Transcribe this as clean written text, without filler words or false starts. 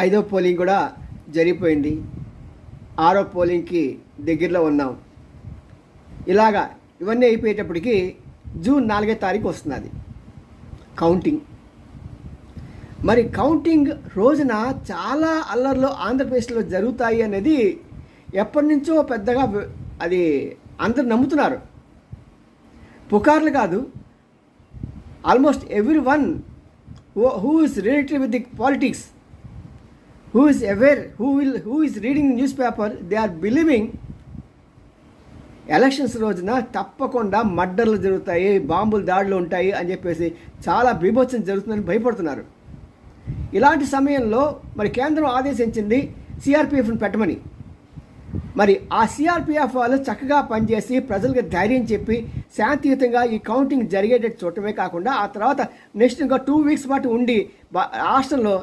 ఐదో పోలింగ్ కూడా జరిగిపోయింది. ఆరో పోలింగ్కి దగ్గరలో ఉన్నాం. ఇలాగా ఇవన్నీ అయిపోయేటప్పటికి జూన్ 4వ తారీఖు వస్తున్నది కౌంటింగ్. మరి కౌంటింగ్ రోజున చాలా అల్లర్లు ఆంధ్రప్రదేశ్లో జరుగుతాయి అనేది ఎప్పటి నుంచో పెద్దగా అది అందరు నమ్ముతున్నారు. పుకార్లు కాదు, almost every one who is related with the politics, who is aware, who is reading the newspaper, they are believing elections రోజున తప్పకుండా మర్డర్లు జరుగుతాయి, బాంబులు దాడులు ఉంటాయి అని చెప్పేసి చాలా బీభత్సం జరుగుతుందని భయపడుతున్నారు. ఇలాంటి సమయంలో మరి కేంద్రం ఆదేశించింది సిఆర్పిఎఫ్ని పెట్టమని. మరి ఆ సిఆర్పిఎఫ్ వాళ్ళు చక్కగా పనిచేసి ప్రజలకు ధైర్యం చెప్పి శాంతియుతంగా ఈ కౌంటింగ్ జరిగేటట్టు చూడటమే కాకుండా ఆ తర్వాత నెక్స్ట్ ఇంకా 2 వీక్స్ పాటు ఉండి రాష్ట్రంలో